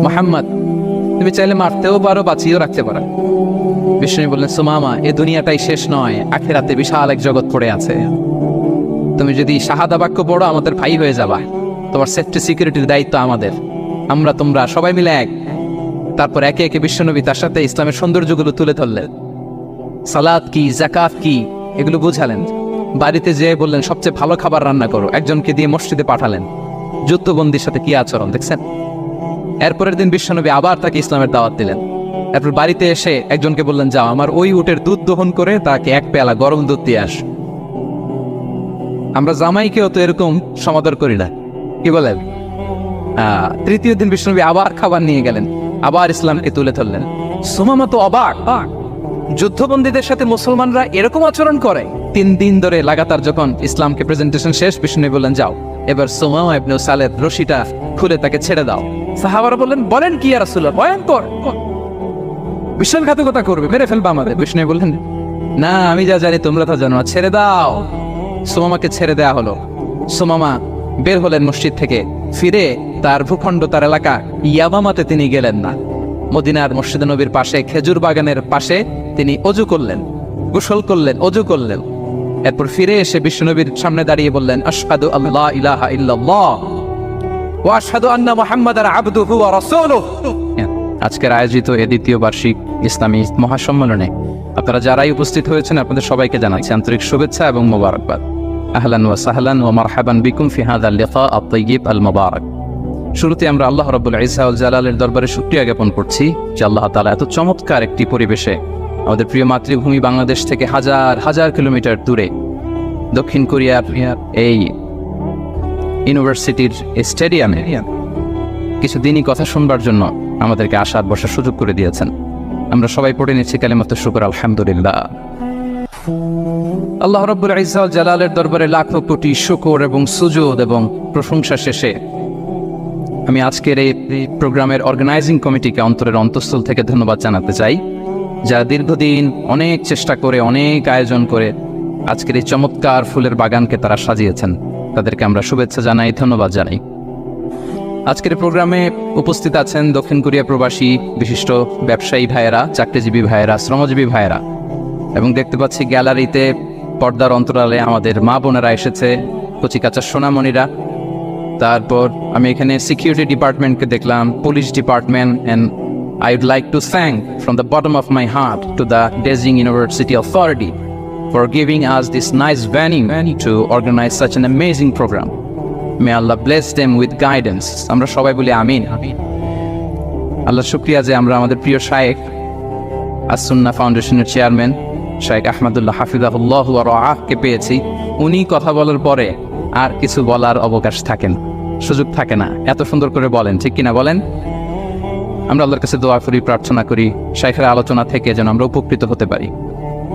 মুহাম্মদ তুমি চাইলে মারতেও পারো, বাঁচিয়েও রাখতে পারো। বিষ্ণু বললেন, সুমামা, এ দুনিয়াটাই শেষ নয়, আখিরাতে বিশাল এক জগৎ পড়ে আছে। তুমি যদি শাহাদা বাক্য পড়ো আমাদের ভাই হয়ে যাবা, তোমার সেফটি সিকিউরিটির দায়িত্ব আমাদের, আমরা তোমরা সবাই মিলে এক। তারপর একে একে বিশ্বনবী তার সাথে ইসলামের সৌন্দর্যগুলো তুলে ধরলেন। সালাত কি, যাকাত কি, এগুলো বুঝালেন। বাড়িতে যেয়ে বললেন সবচেয়ে ভালো খাবার রান্না করো, একজনকে দিয়ে মসজিদে পাঠালেন। যুদ্ধবন্দির সাথে কি আচরণ দেখছেন। এরপরের দিন বিশ্বনবী আবার তাকে ইসলামের দাওয়াত দিলেন। এরপর বাড়িতে এসে একজনকে বললেন, যাও আমার ওই উটের দুধ দহন করে তাকে এক পেয়ালা গরম দুধ দিয়ে আস। আমরা জামাইকেও তো এরকম সমাদর করি না, কি বলেন। তৃতীয় দিন বিশ্বনবী আবার খাবার নিয়ে গেলেন, আবার ইসলামকে তুলে ধরলেন। সুমামা তো অবাক, যুদ্ধবন্দীদের সাথে মুসলমানরা এরকম আচরণ করে। 3 দিন ধরে লাগাতার যখন ইসলামকে প্রেজেন্টেশন শেষ, বিষ্ণু বললেন, যাও এবার সুমামা ইবনে সালেদ রশিটা খুলে তাকে ছেড়ে দাও। সাহাবারা বলেন কি ইয়া রাসূলুল্লাহ, ভয়ঙ্কর, বিশ্বাসঘাতকতা করবে, মেরে ফেলবে আমাদের। বিষ্ণু বললেন, না, আমি যা জানি তোমরা তা জানো না, ছেড়ে দাও। সুমামাকে ছেড়ে দেয়া হলো। সুমামা বের হলেন মসজিদ থেকে, ফিরে তার ভূখণ্ড, তার এলাকা ইয়ামামাতে তিনি গেলেন না। মদিনার মসজিদে নবীর পাশে খেজুর বাগানের পাশে তিনি অজু করলেন, গোসল করলেন, অজু করলেন। এরপর ফিরে এসে বিশ্বনবীর সামনে দাঁড়িয়ে বললেন, আশহাদু আল্লা ইলাহা ইল্লাল্লাহ ওয়া আশহাদু আন্না মুহাম্মাদান আবদুহু ওয়া রাসূলুহু। আজকের আয়োজিত এ দ্বিতীয় বার্ষিক ইসলামী মহাসম্মেলনে আপনারা যারাই উপস্থিত হয়েছেন আপনাদের সবাইকে জানাচ্ছি আন্তরিক শুভেচ্ছা এবং মোবারকবাদ। আহলান ওয়া সাহলান ওয়া মারহাবান বিকুম ফি হাযাল লিকা আত-তাইয়্যিব আল মুবারাক। শুরুতে আমরা আল্লাহ রাব্বুল ইজ্জা ওয়াল জালালের দরবারে শুকরিয়া জ্ঞাপন করছি যে আল্লাহ তাআলা এত চমৎকার একটি পরিবেশে আমাদের প্রিয় মাতৃভূমি বাংলাদেশ থেকে হাজার হাজার কিলোমিটার দূরে দক্ষিণ কোরিয়ার এই ইউনিভার্সিটির স্টেডিয়ামে কিছু দিনই কথা শুনবার জন্য আমাদেরকে আসার বসার সুযোগ করে দিয়েছেন। আমরা সবাই পড়ে নিচ্ছি কালিমাতুশ শুকর, আলহামদুলিল্লাহ। আল্লাহ রাব্বুল ইজ্জা ওয়াল জালালের দরবারে লাখো কোটি শুকর এবং সুজুদ এবং প্রশংসা শেষে আমি আজকের এই প্রোগ্রামের অর্গানাইজিং কমিটিকে অন্তরের অন্তঃস্থল থেকে ধন্যবাদ জানাতে চাই, যারা দীর্ঘদিন অনেক চেষ্টা করে, অনেক আয়োজন করে আজকের এই চমৎকার ফুলের বাগানকে তারা সাজিয়েছেন। তাদেরকে আমরা শুভেচ্ছা জানাই, ধন্যবাদ জানাই। আজকের প্রোগ্রামে উপস্থিত আছেন দক্ষিণ কোরিয়া প্রবাসী বিশিষ্ট ব্যবসায়ী ভাইয়েরা, চাকরিজীবী ভাইয়েরা, শ্রমজীবী ভাইয়েরা, এবং দেখতে পাচ্ছি গ্যালারিতে পর্দার অন্তরালে আমাদের মা বোনেরা এসেছে, কচিকাচা সোনামণিরা। তারপর আমি এখানে সিকিউরিটি ডিপার্টমেন্টকে দেখলাম, police department, and I would like to thank from the bottom of my heart to the Beijing University Authority for giving us this nice venue to organize such an amazing program. May Allah bless them with guidance. আমরা সবাই বলি আমিন। আল্লাহ শুকরিয়া যে আমরা আমাদের প্রিয় শায়েখ আস-সুন্নাহ ফাউন্ডেশনের চেয়ারম্যান শায়েখ আহমদুল্লাহ হাফিজাহুল্লাহ ওয়া রাআহকে পেয়েছি। উনি কথা বলার পরে আর কিছু বলার অবকাশ থাকে না, সুযোগ থাকে না, এত সুন্দর করে বলেন, ঠিক কিনা বলেন। আমরা আল্লাহর কাছে দোয়া করি, প্রার্থনা করি শাইখের আলোচনা থেকে যেন আমরা উপকৃত হতে পারি।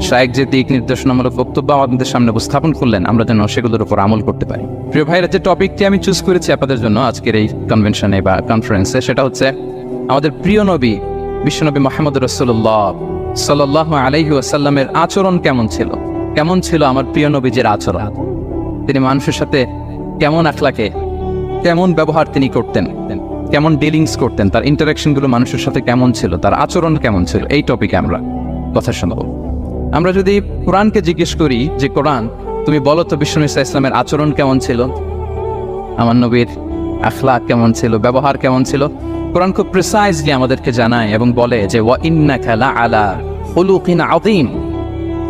শাইখ যে দিক নির্দেশনামূলক বক্তব্য আমাদের সামনে উপস্থাপন করলেন, আমরা যেন সেগুলোর উপর আমল করতে পারি। প্রিয় ভাইরা, যে টপিকটি আমি চুজ করেছি আপনাদের জন্য আজকের এই কনভেনশনে বা কনফারেন্সে, সেটা হচ্ছে আমাদের প্রিয় নবী বিশ্বনবী মুহাম্মদ রাসূলুল্লাহ সাল্লাল্লাহু আলাইহি ওয়াসাল্লামের আচরণ কেমন ছিল। কেমন ছিল আমার প্রিয় নবীজির আচরণ, তিনি মানুষের সাথে কেমন আখলাকে, কেমন ব্যবহার তিনি করতেন, কেমন ডিলিংস করতেন, তার ইন্টারাকশনগুলো মানুষের সাথে কেমন ছিল, তার আচরণ কেমন ছিল, এই টপিকে আমরা কথা শোনাবো। আমরা যদি কোরআনকে জিজ্ঞেস করি যে কোরআন তুমি বলো তো বিশ্বনবী সাল্লাল্লাহু আলাইহি ওয়াসাল্লামের আচরণ কেমন ছিল, আমার নবীর আখলাক কেমন ছিল, ব্যবহার কেমন ছিল, কোরআন খুব প্রিসাইজলি আমাদেরকে জানায় এবং বলে যে ওয়া ইন্নাকা লাআলা খুলুকিন আযীম,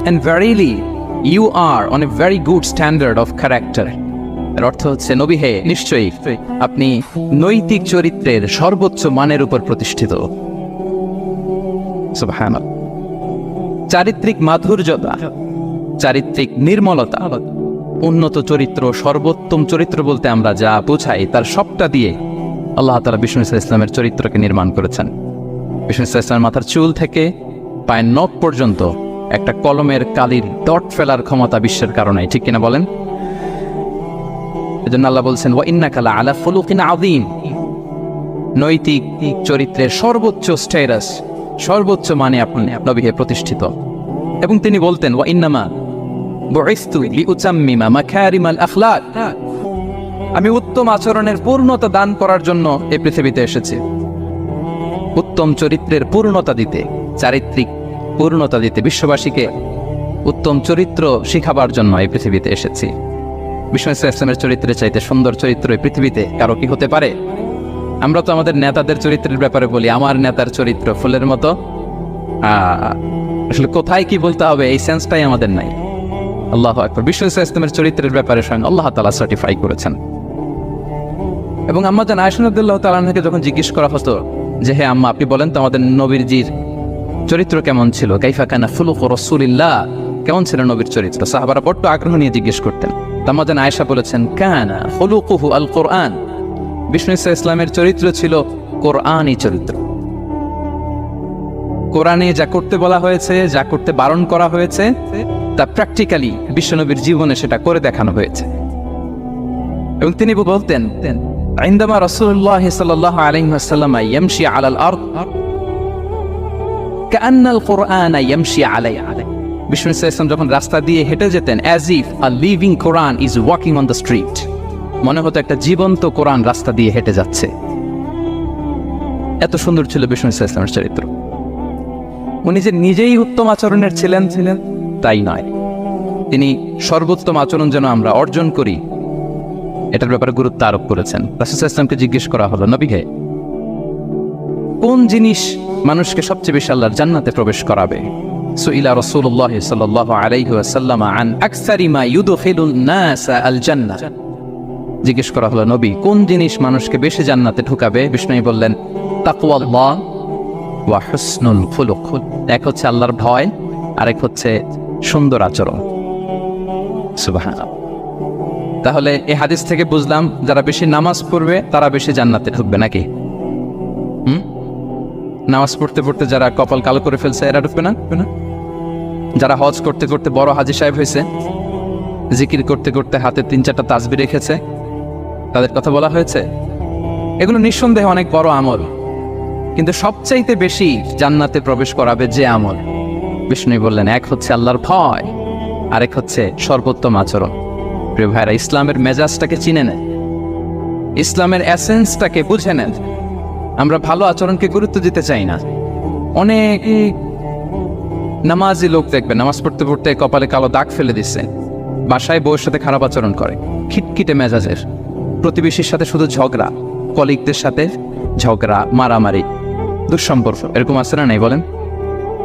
and verily you are on a very good standard of character. এর অর্থ হচ্ছে, নবী হে, নিশ্চয়ই আপনি নৈতিক চরিত্রের সর্বোচ্চ মানের উপর প্রতিষ্ঠিত। সুবহানাল্লাহ। চারিত্রিক মাধুর্যতা, চারিত্রিক নির্মলতা, উন্নত চরিত্র, সর্বোত্তম চরিত্র বলতে আমরা যা বোঝাই তার সবটা দিয়ে আল্লাহ তাআলা বিষ্ণু ইসলামের চরিত্রকে নির্মাণ করেছেন। বিষ্ণু ইসলামের মাথার চুল থেকে পায়ের নখ পর্যন্ত একটা কলমের কালির ডট ফেলার ক্ষমতা বিশ্বের কারণে, ঠিক কিনা বলেন। এজন্য আল্লাহ বলছেন ওয়া ইন্নাকা লাআলা খুলুকিন আযীম, নৈতিক চরিত্রের সর্বোচ্চ স্ট্যাটাস, সর্বোচ্চ মানে আপনি নবী হে প্রতিষ্ঠিত। এবং তিনি বলতেন ওয়া ইন্নামা বুইসতু লিউতাম্মিমা মাকারিমাল আখলাক, আমি উত্তম আচরণের পূর্ণতা দান করার জন্য এই পৃথিবীতে এসেছি, উত্তম চরিত্রের পূর্ণতা দিতে, চারিত্রিক পূর্ণতা দিতে, বিশ্ববাসীকে উত্তম চরিত্র শিখাবার জন্য এই পৃথিবীতে এসেছি। বিষ্ণু ইসলামের চরিত্রের চাইতে সুন্দর চরিত্র এই পৃথিবীতে কারো কি হতে পারে? আমরা তো আমাদের নেতাদের চরিত্রের ব্যাপারে বলি, আমার নেতার চরিত্র ফুলের মতো। আসলে কোথায় কি বলতে হবে এই সেন্সটাই আমাদের নাই। আল্লাহু আকবার। বিষ্ণু ইসলামের চরিত্রের ব্যাপারে স্বয়ং আল্লাহ তাআলা সার্টিফাই করেছেন। এবং আম্মা জান আয়েশা রাদিয়াল্লাহু তাআলা আনহাকে যখন জিজ্ঞেস করা হতো যে হে আম্মা, আপনি বলেন তো আমাদের নবীজির চরিত্র কেমন ছিল, কাইফা কানা খুলুকু রাসূলিল্লাহ, কেমন ছিল নবীর চরিত্র, সাহাবারা বড্ড আগ্রহ নিয়ে জিজ্ঞেস করতেন। আম্মা জান আয়েশা বলেছেন, কানা খুলুকুহু আল কোরআন, বিষ্ণু ইসলামের চরিত্র ছিল কোরআনী চরিত্র। কোরআনে যা করতে বলা হয়েছে, যা করতে বারণ করা হয়েছে, তা প্র্যাকটিক্যালি বিশ্বনবীর জীবনে সেটা করে দেখানো হয়েছে। এবং তিনি বলতেন, عندما رسول الله صلى الله عليه وسلم يمشي على الأرض كأن القرآن يمشي عليه. বিষ্ণু ইসলাম যখন রাস্তা দিয়ে হেঁটে যেতেন, as if a living Quran is walking on the street, মনে হতো একটা জীবন্ত কোরআন রাস্তা দিয়ে হেঁটে যাচ্ছে। এত সুন্দর ছিল বিষ্ণু ইসলামের চরিত্র। উনি যে নিজেই উত্তম আচরণের ছিলেন তাই নয়, তিনি সর্বোত্তম আচরণ যেন আমরা অর্জন করি এটার ব্যাপারে গুরুত্ব আরোপ করেছেন। রাসূল ইসলামকে জিজ্ঞেস করা হলো, নবী হে, কোন জিনিস মানুষকে সবচেয়ে বেশি আল্লাহর জান্নাতে প্রবেশ করাবে? সুইলা রাসূলুল্লাহ সাল্লাল্লাহু আলাইহি ওয়াসাল্লাম আন আকসারি মা ইউদখিলুন নাস আল জান্নাহ। জিজ্ঞেস করা হলো, নবী কোন জিনিস মানুষকে বেশি জান্নাতে ঢুকাবে? বিষ্ণু বললেন, তাকওয়াল্লাহ ওয়া হুসনুল খুলুক। এক হচ্ছে আল্লাহর ভয়, আরেক হচ্ছে সুন্দর আচরণ। সুবহানাল্লাহ। তাহলে এই হাদিস থেকে বুঝলাম যারা বেশি নামাজ পড়বে তারা বেশি জান্নাতে ঢুকবে নাকি? নামাজ পড়তে পড়তে যারা কপাল কালো করে ফেলছে এরা ঢুকবে না? যারা হজ করতে করতে বড় হাজী সাহেব হয়েছে, জিকির করতে করতে হাতে 3-4টা তাসবিহ রেখেছে, তাদের কথা বলা হয়েছে। এগুলো নিঃসন্দেহে অনেক বড় আমল, কিন্তু সবচাইতে বেশি জান্নাতে প্রবেশ করাবে যে আমল, বিষ্ণু বললেন, এক হচ্ছে আল্লাহর ভয়, আরেক হচ্ছে সর্বোত্তম আচরণ। প্রিয় ভাইরা, ইসলামের মেজাজটাকে চিনে নেন, ইসলামের এসেন্সটাকে বুঝে নেন। আমরা ভালো আচরণকে গুরুত্ব দিতে চাই না। অনেক নামাজি লোক দেখবে নামাজ পড়তে পড়তে কপালে কালো দাগ ফেলে দিচ্ছে, বাসায় বউয়ের সাথে খারাপ আচরণ করে, খিটখিটে মেজাজের, প্রতিবেশীর সাথে শুধু ঝগড়া, কলিগদের সাথে ঝগড়া, মারামারি, দুঃসম্পর্ক, এরকম আছে না? নাই বলেন,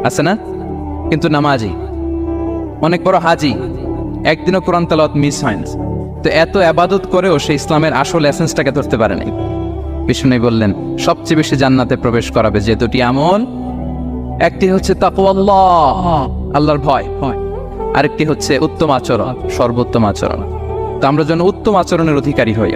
আছে না? কিন্তু নামাজি, অনেক বড় হাজি, একদিনও কোরআন তেলাওয়াত মিস হয় না। তো এত ইবাদত করেও সে ইসলামের আসল এসেন্সটাকে ধরতে পারে নাই। বিষ্ণু বললেন, সবচেয়ে বেশি জান্নাতে প্রবেশ করাবে যে দুটি আমল, একটি হচ্ছে তাকওয়াল্লাহ, আল্লাহর ভয়, আরেকটি হচ্ছে উত্তম আচরণ, সর্বোত্তম আচরণ। তো আমরা যেন উত্তম আচরণের অধিকারী হই।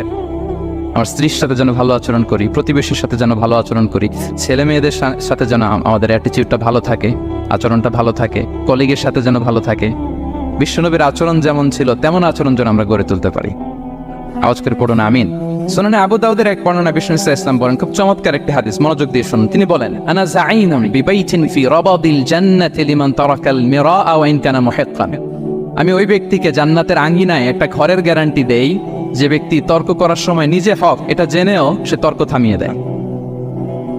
আমার স্ত্রীর সাথে যেন ভালো আচরণ করি, প্রতিবেশীর সাথে যেন ভালো আচরণ করি, ছেলে মেয়েদের সাথে যেন আমাদের অ্যাটিটিউডটা ভালো থাকে, আচরণটা ভালো থাকে, কলিগের সাথে যেন ভালো থাকে। বিশ্বনবীর আচরণ যেমন ছিল তেমন আচরণ যেন আমরা গড়ে তুলতে পারি। আওয়াজ করে পড়ুন আমিন। সুনানে আবু দাউদের এক বর্ণনা, বিষ্ণু ইসলাম বলেন, খুব চমৎকার একটি হাদিস, মনোযোগ দিয়ে শুনুন। তিনি বলেন, আনা যাঈনুন বিবাইতিন ফি রাবাদিল জান্নাতি লিমান তারাকাল মিরাআ ওয়া ইন কানা মুহিক্কান। আমি ওই ব্যক্তিকে জান্নাতের আঙ্গিনায় একটা ঘরের গ্যারান্টি দেই যে ব্যক্তি তর্ক করার সময় নিজে হক এটা জেনেও সে তর্ক থামিয়ে দেয়।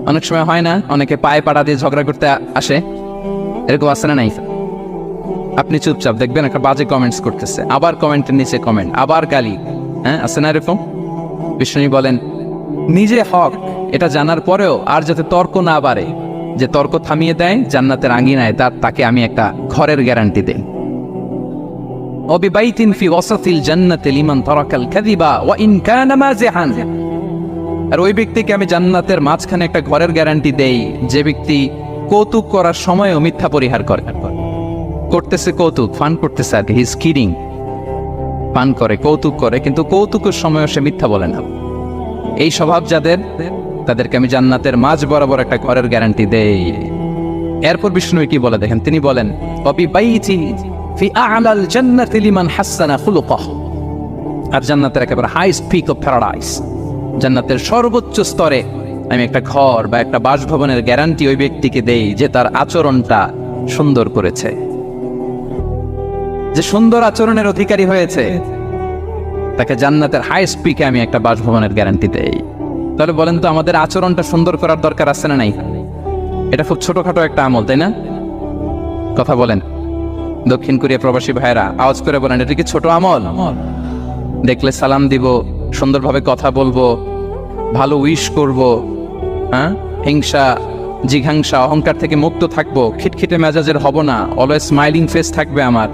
অনেক সময় হয় না, অনেকে পায়ে পাড়া দিয়ে ঝগড়া করতে আসে, এরকম আছে না নাই? আপনি চুপচাপ দেখবেন একটা বাজে কমেন্টস করতেছে, আবার কমেন্টের নিচে কমেন্ট, আবার গালি, হ্যাঁ আছে না এরকম? বিষ্ণু বলেন, নিজে হক এটা জানার পরেও আর যাতে তর্ক না বাড়ে, যে তর্ক থামিয়ে দেয়, জান্নাতের আঙ্গিনায় তাকে আমি একটা ঘরের গ্যারান্টি দেই। ওয়াবিবাইতিন ফি ওয়াসাতিল জান্নাতি লিমান তারাকাল কাযিবা ওয়া ইন কানা মাযিহান। আর ওই ব্যক্তিকে আমি জান্নাতের মাঝখানে একটা ঘরের গ্যারান্টি দেই যে ব্যক্তি কৌতুক করার সময়ও মিথ্যা পরিহার করে। করতেছে কৌতুক, ফান করতেছে আর কি, হি ইজ কিডিং, পান করে, কৌতুক করে, কিন্তু কৌতুকের সময়ও সে মিথ্যা বলে না। এই স্বভাব যাদের, তাদেরকে আমি জান্নাতের মাঝ বরাবর একটা ঘরের গ্যারান্টি দেই। এরপর বিষ্ণু কি বলে দেখেন, তিনি বলেন, ওয়াবিবাইতিন ফি আ'লাল জান্নাতি লিমান হাসানা খুলুকাহু। আর জান্নাতের একেবারে হাইস্ট পিক অফ প্যারাডাইস, জান্নাতের সর্বোচ্চ স্তরে আমি একটা ঘর বা একটা বাসভবনের গ্যারান্টি ওই ব্যক্তিকে দেই যে তার আচরণটা সুন্দর করেছে, যে সুন্দর আচরণের অধিকারী হয়েছে। তাকে জান্নাতের হাইস্ট পিকে আমি একটা বাসভবনের গ্যারান্টি দেই। তাহলে বলেন তো আমাদের আচরণটা সুন্দর করার দরকার আছে না নাই? এটা খুব ছোটখাটো একটা আমল, তাই না? কথা বলেন দক্ষিণ কোরিয়া প্রবাসী ভাইয়েরা, আওয়াজ করে বলেন, এটা কি ছোট আমল? দেখলে সালাম দিব, সুন্দরভাবে কথা বলবো, ভালো উইশ করব, হ্যাঁ, হিংসা জিঘাংসা অহংকার থেকে মুক্ত থাকবো, খিটখিটে মেজাজের হব না, অলওয়েজ স্মাইলিং ফেস থাকবে আমার,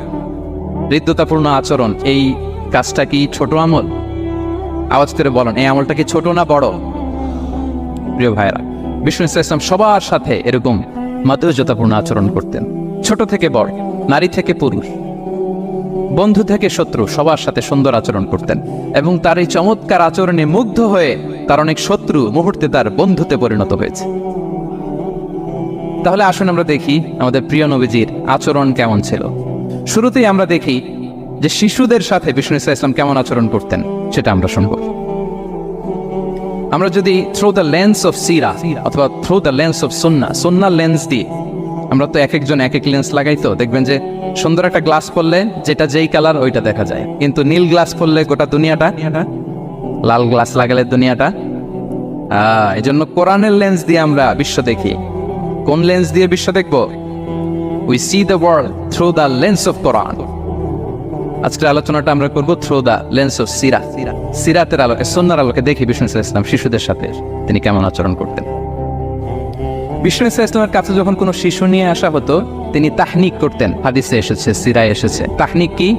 হৃদ্যতাপূর্ণ আচরণ। এই কাজটা কি ছোট আমল? আওয়াজ করে বলেন, এই আমলটা কি ছোট না বড়? প্রিয় ভাইয়েরা, বিষ্ণু ইসলাম সবার সাথে এরকম মাধুর্যতাপূর্ণ আচরণ করতেন, ছোট থেকে বড়, নারী থেকে পুরুষ, বন্ধু থেকে শত্রু, সবার সাথে সুন্দর আচরণ করতেন। এবং তার এই চমৎকার আচরণে মুগ্ধ হয়ে তার অনেক শত্রু মুহূর্তে তার বন্ধুতে পরিণত হয়েছে। তাহলে আসুন আমরা দেখি আমাদের প্রিয় নবীজির আচরণ কেমন ছিল। শুরুতেই আমরা দেখি যে শিশুদের সাথে বিষ্ণু ইসলাম কেমন আচরণ করতেন, সেটা আমরা শুনব। আমরা যদি থ্রু দ্য লেন্স অফ সিরা অথবা through the lens of Sunnah lens দিয়ে, আমরা তো এক একজন এক এক লেন্স লাগাই, তো দেখবেন যে সুন্দর একটা গ্লাস পরলে যেটা যেই কালার ওইটা দেখা যায়, কিন্তু নীল গ্লাস পরলে গোটা দুনিয়াটা, লাল গ্লাস লাগালে দুনিয়াটা। এই জন্য কোরআনের লেন্স দিয়ে আমরা বিশ্ব দেখি। কোন লেন্স দিয়ে বিশ্ব দেখব? We see the world through the lens of Quran. আজকের আলোচনাটা আমরা করব থ্রু দ্য লেন্স অফ সিরাতের আলোকে, সুন্নাহর আলোকে দেখি বিষ্ণু ইসলাম শিশুদের সাথে তিনি কেমন আচরণ করতেন। বিষ্ণু ইসলামের কাছে যখন কোনো শিশু নিয়ে আসা হতো, তিনি তাহনিক করতেন। হাদিসে এসেছে, সিরায় এসেছে। তাহনিক কি?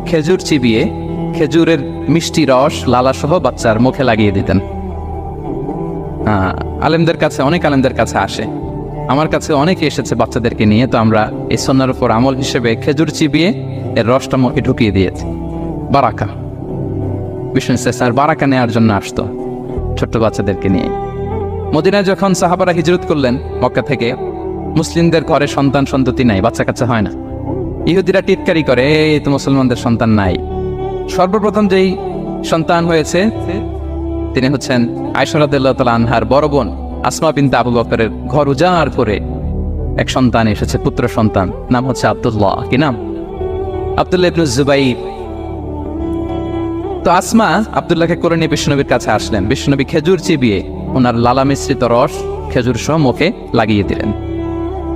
খেজুর চিবিয়ে খেজুরের মিষ্টি রস লালা সহ বাচ্চার মুখে লাগিয়ে দিতেন। আলেমদের কাছে, অনেক আলেমদের কাছে আসে, আমার কাছে অনেকে এসেছে বাচ্চাদেরকে নিয়ে, তো আমরা এই সুন্নাহর উপর আমল হিসেবে খেজুর চিবিয়ে এর রসটা মুখে ঢুকিয়ে দিয়েছি। বারাকা, বিষ্ণু ইসলাম বারাকা নেওয়ার জন্য আসতো ছোট্ট বাচ্চাদেরকে নিয়ে। মদিনায় যখন সাহাবারা হিজরত করলেন মক্কা থেকে, মুসলিমদের ঘরে সন্তান সন্ততি নাই, বাচ্চা কাচ্চা হয় না। ইহুদিরা টিটকারি করে, এই তো মুসলমানদের সন্তান নাই। সর্বপ্রথম যেই সন্তান হয়েছে তিনি হচ্ছেন আয়েশা রাদিয়াল্লাহু তাআলা আনহার বড় বোন আসমা বিনতে আবু বকরের ঘর উজাড় করে এক সন্তান এসেছে, পুত্র সন্তান, নাম হচ্ছে আব্দুল্লাহ। কি নাম? আব্দুল্লাহ ইবনে জুবাইর। তো আসমা আব্দুল্লাহকে করে নিয়ে বিশ্বনবীর কাছে আসলেন। বিশ্বনবী খেজুর চিবিয়ে ওনার লালা মিশ্রিত রস খেজুর সহ মুখে লাগিয়ে দিলেন।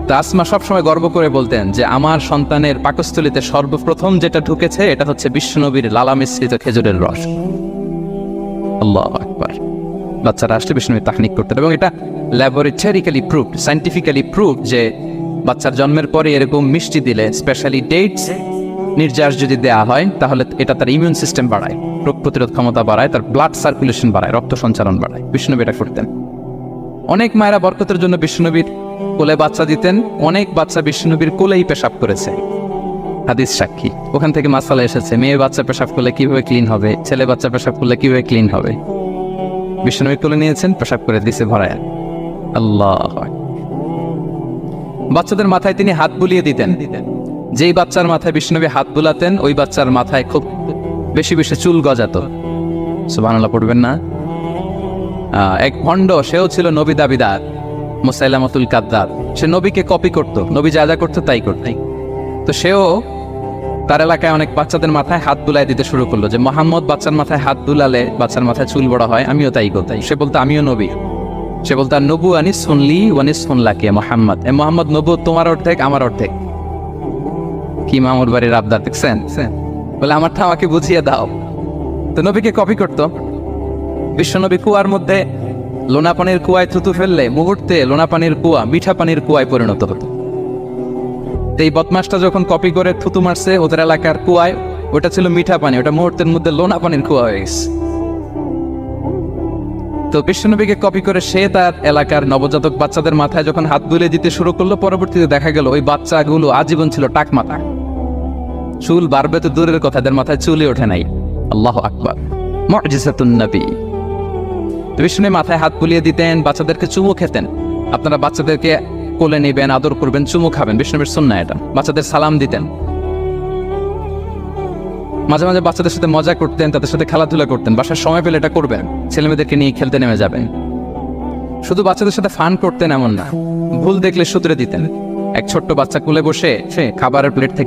তো আসমা সবসময় গর্ব করে বলতেন যে আমার সন্তানের পাকস্থলীতে সর্বপ্রথম যেটা ঢুকেছে এটা হচ্ছে বিশ্বনবীর লালা মিশ্রিত খেজুরের রস। আল্লাহু আকবার। বাচ্চারা আসলে বিষ্ণু তাহনিক করতেন, এবং এটা ল্যাবরেটরিক্যালি প্রুভড, সায়েন্টিফিক্যালি প্রুভড যে বাচ্চার জন্মের পরে এরকম মিষ্টি দিলে, স্পেশালি ডেটস নির্যাস যদি দেয়া হয়, তাহলে এটা তার ইমিউন সিস্টেম বাড়ায়, রোগ প্রতিরোধ ক্ষমতা বাড়ায়, তার ব্লাড সার্কুলেশন বাড়ায়, রক্ত সঞ্চালন বাড়ায়। বিষ্ণুনবী এটা করতেন। অনেক মায়েরা বরকতের জন্য বিষ্ণুনবীর কোলে বাচ্চা দিতেন। অনেক বাচ্চা বিষ্ণুনবীর কোলেই পেশাব করেছে, হাদিস সাক্ষী। ওখান থেকে মাসালা এসেছে, মেয়ে বাচ্চা পেশাব করলে কিভাবে ক্লিন হবে, ছেলে বাচ্চা পেশাব করলে কিভাবে ক্লিন হবে। বিষ্ণুনবী কোলে নিয়েছেন, পেশাব করে দিছে ভরায়। আল্লাহ। বাচ্চাদের মাথায় তিনি হাত বুলিয়ে দিতেন। যেই বাচ্চার মাথায় বিষ্ণুনবী হাত বুলাতেন, ওই বাচ্চার মাথায় খুব বেশি বেশি চুল গজাতো। সুবহানাল্লাহ পড়বেন না? এক ভণ্ড, সেও ছিল নবী দাবিদার, মুসাইলামাতুল কাদ্দাব। সে নবীকে কপি করতো, নবী যা যা করতো তাই করতো। তো সেও তার এলাকায় অনেক বাচ্চাদের মাথায় হাত বুলাই দিতে শুরু করলো, যে মোহাম্মদ বাচ্চার মাথায় হাত বুলালে বাচ্চার মাথায় চুল বড় হয়, আমিও তাই করতাম। সে বলতো আমিও নবী। সে বলতো আর নবু আনিস শুনলি ওয়ানিস শুনলাকে মোহাম্মদ, এ মোহাম্মদ নবু তোমার অর্ধেক আমার অর্ধেক। কি মামুর বাড়ির আবদার দেখছেন? বলে আমারটা আমাকে বুঝিয়ে দাও। তো নবীকে কপি করতো। বিশ্বনবী কুয়ার মধ্যে লোনা পানির কুয়ায় থুতু ফেললে মুহূর্তে লোনা পানির কুয়া মিঠা পানির কুয়ায় পরিণত হতো। এই বদমাসটা যখন কপি করে থুতু মারছে ওদের এলাকার কুয়ায়, ওটা ছিল মিঠা পানি, ওটা মুহূর্তের মধ্যে লোনা পানির কুয়া হয়ে গেছে। তো বিশ্বনবীকে কপি করে সে তার এলাকার নবজাতক বাচ্চাদের মাথায় যখন হাত বুলিয়ে দিতে শুরু করলো, পরবর্তীতে দেখা গেল ওই বাচ্চাগুলো আজীবন ছিল টাক মাথা। চুল বাড়বে তো দূরের কথা, এদের মাথায় চুলই ওঠে নাই। আল্লাহু আকবার, মুজিজাতুন নবী। বিষ্ণু মাথায় হাত বুলিয়ে দিতেন, বাচ্চাদেরকে চুমু খেতেন। আপনারা বাচ্চাদেরকে কোলে নেবেন, আদর করবেন, চুমু খাবেন, বিষ্ণুবীর সুন্নাহ এটা। বাচ্চাদের সালাম দিতেন। মাঝে মাঝে বাচ্চাদের সাথে মজা করতেন, তাদের সাথে খেলাধুলা করতেন। বাসার সময় পেলে এটা করবেন, ছেলেমেয়েদেরকে নিয়ে খেলতে নেমে যাবেন। শুধু বাচ্চাদের সাথে ফান করতেন এমন না, ভুল দেখলে শুধরে দিতেন। এক ছোট্ট বাচ্চা কোলে বসে সে খাবারের প্লেট থেকে